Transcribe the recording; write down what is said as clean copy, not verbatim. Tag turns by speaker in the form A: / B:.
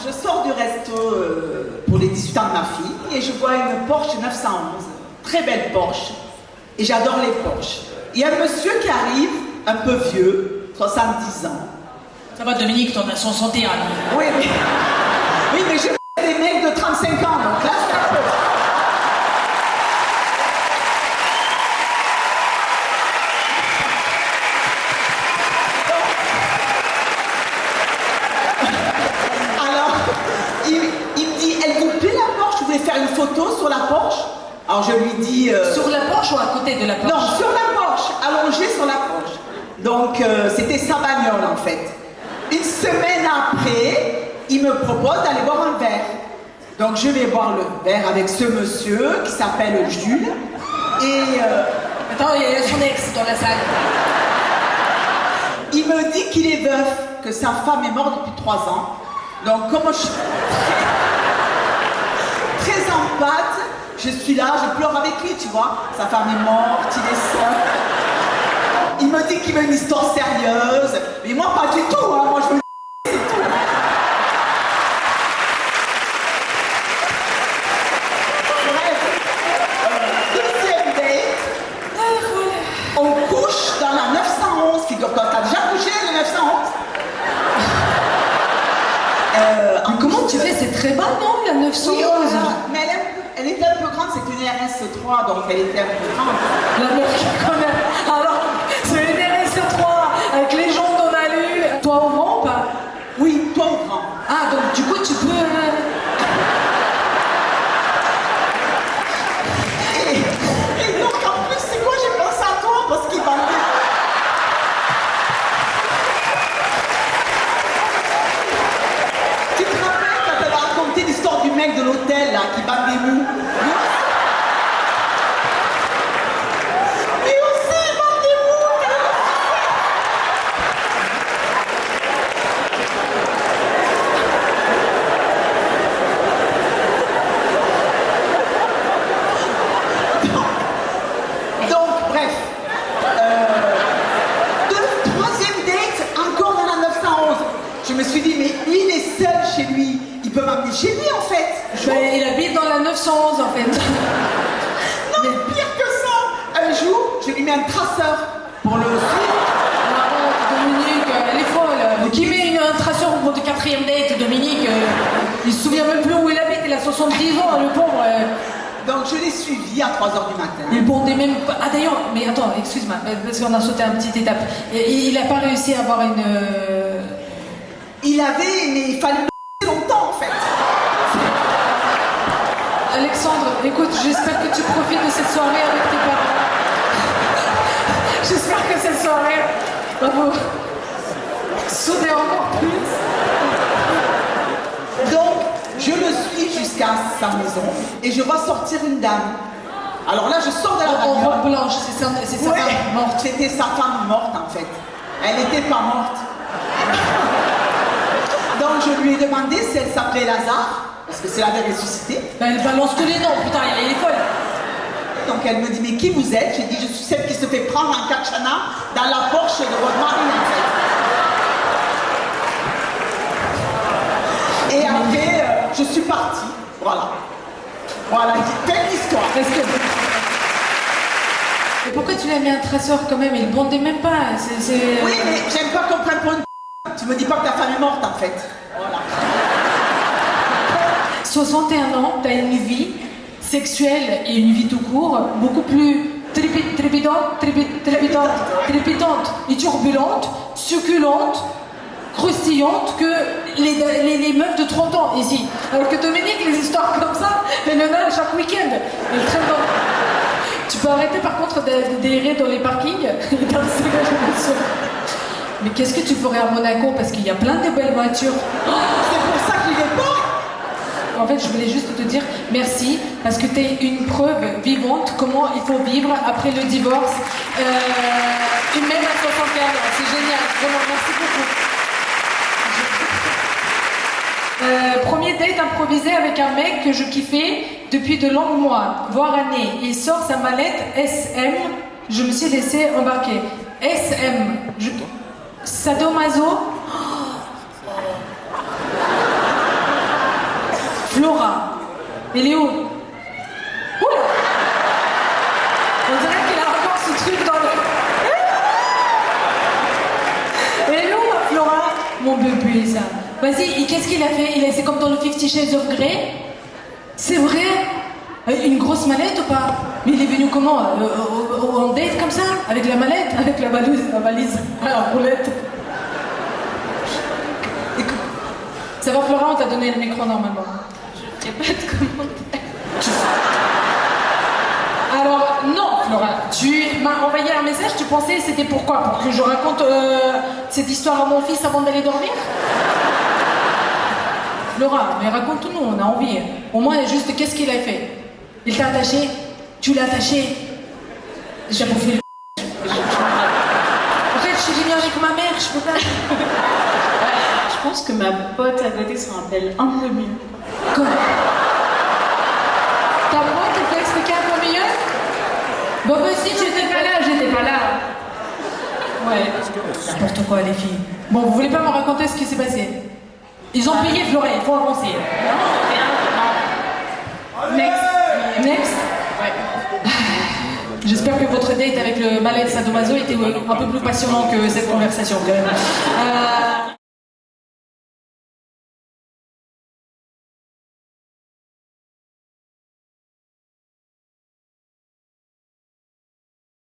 A: je sors du resto pour les 18 ans de ma fille et je vois une Porsche 911, très belle Porsche, et j'adore les Porsche. Il y a un monsieur qui arrive, un peu vieux, 70 ans.
B: Ça va Dominique, t'en as 61.
A: Oui, mais je fais des mecs de 35 ans, donc là c'est un peu... faire une photo sur la Porsche. Alors je lui dis...
B: Sur la Porsche ou à côté de la Porsche?
A: Non, sur la Porsche, allongée sur la Porsche. Donc c'était sa bagnole en fait. Une semaine après, il me propose d'aller boire un verre. Donc je vais boire le verre avec ce monsieur qui s'appelle Jules. Et...
B: Attends, il y a son ex dans la salle.
A: Il me dit qu'il est veuf, que sa femme est morte depuis 3 ans. Donc comme je... très en pâte, je suis là, je pleure avec lui, tu vois. Sa femme est morte, il est seul. Il me dit qu'il veut une histoire sérieuse. Mais moi, pas du tout, hein. Moi, je veux c'est tout. Bref, deuxième date, on couche dans la 911. Figure-toi, t'as déjà couché la 911?
B: Comment tu fais? C'est très bas, non, la 911?
A: Oui, mais elle était un peu grande, c'est une RS3, donc elle était un peu grande.
B: La meuf, quand même. Alors, c'est une RS3 avec les jambes dans la lune. Toi au grand ou pas?
A: Oui, toi au grand.
B: Ah, donc du coup, tu peux...
A: Et donc, en plus, c'est quoi? J'ai pensé à toi parce qu'il va me dire... l'histoire du mec de l'hôtel là qui bat des mous. Lui aussi il bat des mous. Donc bref. Troisième date, encore dans la 911. Je me suis dit, mais lui il est seul chez lui. Il peut m'amener chez lui en fait.
B: Il habite dans la 911 en fait.
A: Non, mais pire que ça. Un jour, je lui mets un traceur pour le suivre.
B: Dominique, elle est folle. Qui met un traceur au bout de 4e date, Dominique? Il se souvient même plus où il habite, il a 70 ans, le pauvre.
A: Donc je l'ai suivi à 3h du matin.
B: Il bondait même pas. Ah d'ailleurs, mais attends, excuse-moi, parce qu'on a sauté une petite étape. Il n'a pas réussi à avoir une...
A: Il avait, mais il fallait longtemps en fait.
B: Alexandre, écoute, j'espère que tu profites de cette soirée avec tes parents. J'espère que cette soirée va vous souder encore plus.
A: Donc, je le suis jusqu'à sa maison et je vois sortir une dame. Alors là, je sors de la bagnole.
B: En robe blanche, c'est sa femme morte.
A: C'était sa femme morte en fait. Elle n'était pas morte. Donc je lui ai demandé si elle s'appelait Lazare, parce que c'est la avait ressuscité.
B: Elle balance tous les noms, putain, elle est folle.
A: Donc elle me dit, mais qui vous êtes? J'ai dit, je suis celle qui se fait prendre en katchana dans la Porsche de votre mari en fait. Et après, je suis partie. Voilà. Voilà, belle histoire.
B: Mais pourquoi tu lui as mis un traceur quand même? Il bondait même pas.
A: Oui, mais j'aime pas qu'on prenne pour une... Tu me dis pas que ta femme est morte en fait. Voilà.
B: 61 ans, t'as une vie sexuelle et une vie tout court beaucoup plus trépidante et turbulente, succulente, croustillante que les meufs de 30 ans ici. Alors que Dominique, les histoires comme ça, elle en a chaque week-end. Elle traîne dans... Tu peux arrêter par contre d'errer dans les parkings. Mais qu'est-ce que tu ferais à Monaco? Parce qu'il y a plein de belles voitures.
A: C'est pour ça qu'il est pas.
B: En fait, je voulais juste te dire merci parce que tu es une preuve vivante comment il faut vivre après le divorce. Même à 64 ans, c'est génial. Vraiment, merci beaucoup. Premier date improvisé avec un mec que je kiffais depuis de longs mois, voire années. Il sort sa mallette SM. Je me suis laissé embarquer. SM. Sadomaso. Flora. Elle est où? Oula! On dirait qu'il a encore ce truc dans le... Elle est où, ma Flora? Mon bébé, ça. Vas-y, et qu'est-ce qu'il a fait? C'est comme dans le 50 Shades of Grey? C'est vrai? Une grosse mallette ou pas? Mais il est venu comment? En date comme ça? Avec la mallette? Avec la valise à la roulette? Ça va, Flora, on t'a donné le micro normalement.
C: Je n'ai pas de commentaire.
B: Alors, non, Flora, tu m'as envoyé un message, tu pensais c'était pourquoi? Pour que je raconte cette histoire à mon fils avant d'aller dormir? Flora, mais raconte-nous, on a envie. Au moins, juste, qu'est-ce qu'il a fait? Il t'a attaché? Tu l'as attaché? J'ai bouffé le... En fait, je suis venue avec ma mère, je peux pas...
C: Je pense que ma pote à côté se rappelle un peu mieux.
B: Quoi? Ta pote, tu peux expliquer un peu mieux? Bon, bah si, j'étais pas là. Ouais, n'importe quoi, les filles. Bon, vous voulez pas me raconter ce qui s'est passé? Ils ont payé Flora, il faut avancer. Next? Ouais. J'espère que votre date avec le malade sadomaso était un peu plus passionnant que cette conversation, quand même.